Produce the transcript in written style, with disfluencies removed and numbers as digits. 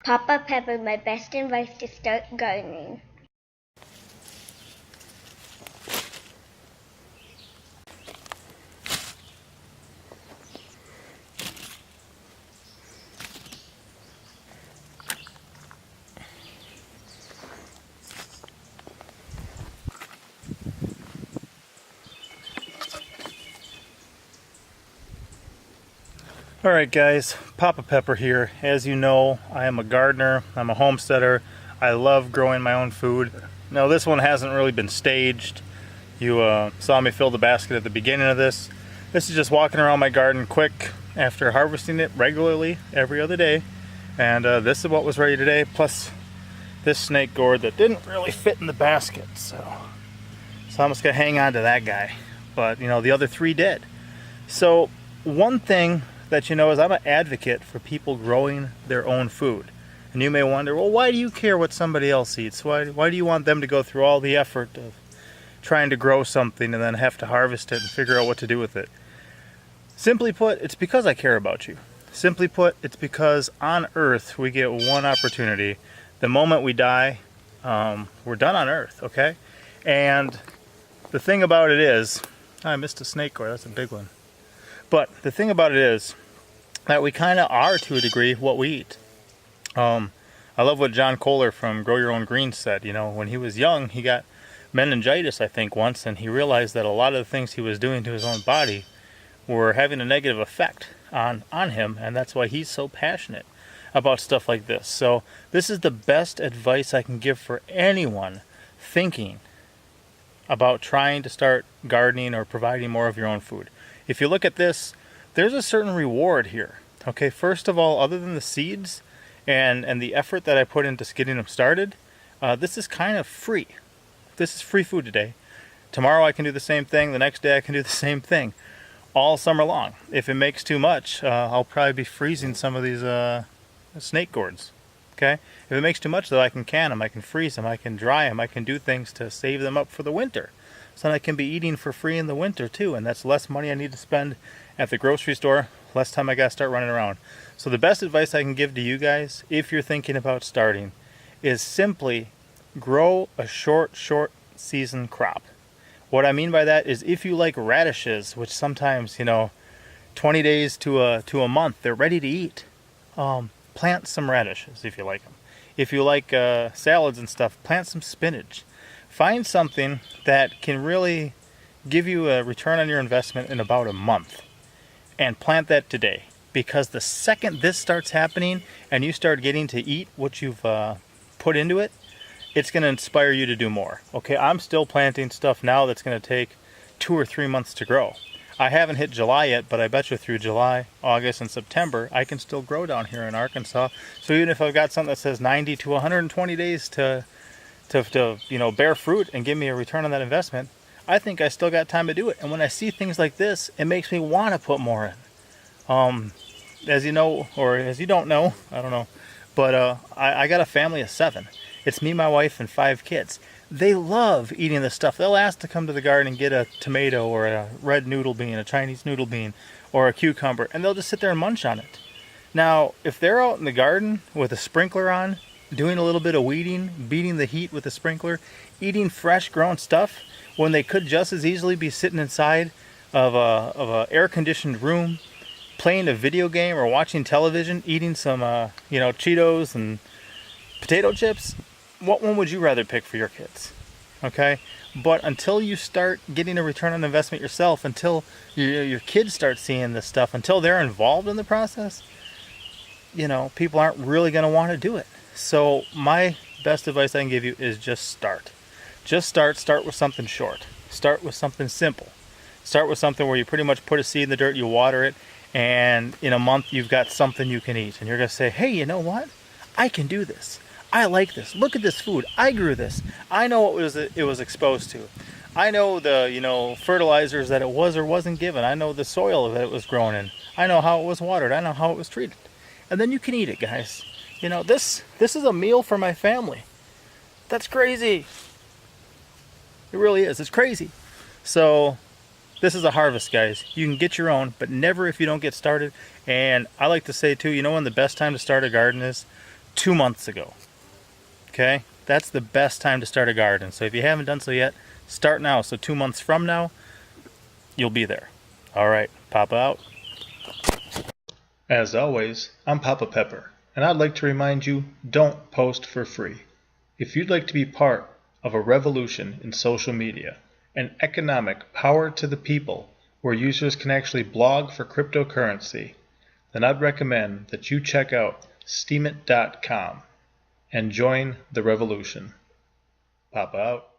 Papa Pepper, my best advice to start gardening. Alright guys, Papa Pepper here. As you know, I am a gardener, I'm a homesteader. I love growing my own food. Now this one hasn't really been staged. You saw me fill the basket at the beginning of this. This is just walking around my garden quick after harvesting it regularly every other day. And this is what was ready today, plus this snake gourd that didn't really fit in the basket. So I'm just gonna hang on to that guy. But you know, the other three did. So one thing that you know is I'm an advocate for people growing their own food. And you may wonder, well, why do you care what somebody else eats? Why do you want them to go through all the effort of trying to grow something and then have to harvest it and figure out what to do with it? Simply put, it's because I care about you. Simply put, it's because on Earth we get one opportunity. The moment we die, we're done on Earth, okay? And the thing about it is, I missed a snake gourd, that's a big one. But the thing about it is that we kind of are, to a degree, what we eat. I love what John Kohler from Grow Your Own Greens said. You know, when he was young, he got meningitis, I think, once, and he realized that a lot of the things he was doing to his own body were having a negative effect on him, and that's why he's so passionate about stuff like this. So this is the best advice I can give for anyone thinking about trying to start gardening or providing more of your own food. If you look at this, there's a certain reward here. Okay, first of all, other than the seeds and the effort that I put into getting them started, this is kind of free. This is free food today. Tomorrow I can do the same thing. The next day I can do the same thing. All summer long. If it makes too much, I'll probably be freezing some of these snake gourds. Okay? If it makes too much though, I can can them, I can freeze them, I can dry them, I can do things to save them up for the winter. So that I can be eating for free in the winter too, and that's less money I need to spend at the grocery store, less time I gotta start running around. So the best advice I can give to you guys, if you're thinking about starting, is simply grow a short season crop. What I mean by that is if you like radishes, which sometimes, you know, 20 days to a month, they're ready to eat. Plant some radishes if you like them. If you like salads and stuff, plant some spinach. Find something that can really give you a return on your investment in about a month and plant that today, because the second this starts happening and you start getting to eat what you've put into it, it's going to inspire you to do more. Okay, I'm still planting stuff now that's going to take 2 or 3 months to grow. I haven't hit July yet, but I bet you through July, August, and September I can still grow down here in Arkansas. So even if I've got something that says 90 to 120 days to you know, bear fruit and give me a return on that investment, I think I still got time to do it. And when I see things like this, it makes me want to put more in. As you know, or as you don't know, I don't know, but I got a family of 7. It's me, my wife, and 5 kids. They love eating this stuff. They'll ask to come to the garden and get a tomato or a red noodle bean, a Chinese noodle bean, or a cucumber, and they'll just sit there and munch on it. Now, if they're out in the garden with a sprinkler on, doing a little bit of weeding, beating the heat with the sprinkler, eating fresh grown stuff, when they could just as easily be sitting inside of a air-conditioned room, playing a video game or watching television, eating some you know, Cheetos and potato chips, what one would you rather pick for your kids? Okay? But until you start getting a return on investment yourself, until your kids start seeing this stuff, until they're involved in the process, you know, people aren't really going to want to do it. So my best advice I can give you is just start. Just start with something short. Start with something simple. Start with something where you pretty much put a seed in the dirt, you water it, and in a month you've got something you can eat. And you're going to say, hey, you know what? I can do this. I like this. Look at this food. I grew this. I know what it was exposed to. I know the, you know, fertilizers that it was or wasn't given. I know the soil that it was grown in. I know how it was watered. I know how it was treated. And then you can eat it, guys. You know, this is a meal for my family. That's crazy. It really is. It's crazy. So this is a harvest, guys. You can get your own, but never if you don't get started. And I like to say too, you know when the best time to start a garden is? 2 months ago. Okay? That's the best time to start a garden. So if you haven't done so yet, start now. So 2 months from now, you'll be there. All right, Papa out. As always, I'm Papa Pepper, and I'd like to remind you, don't post for free. If you'd like to be part of a revolution in social media, an economic power to the people where users can actually blog for cryptocurrency, then I'd recommend that you check out Steemit.com and join the revolution. Papa out.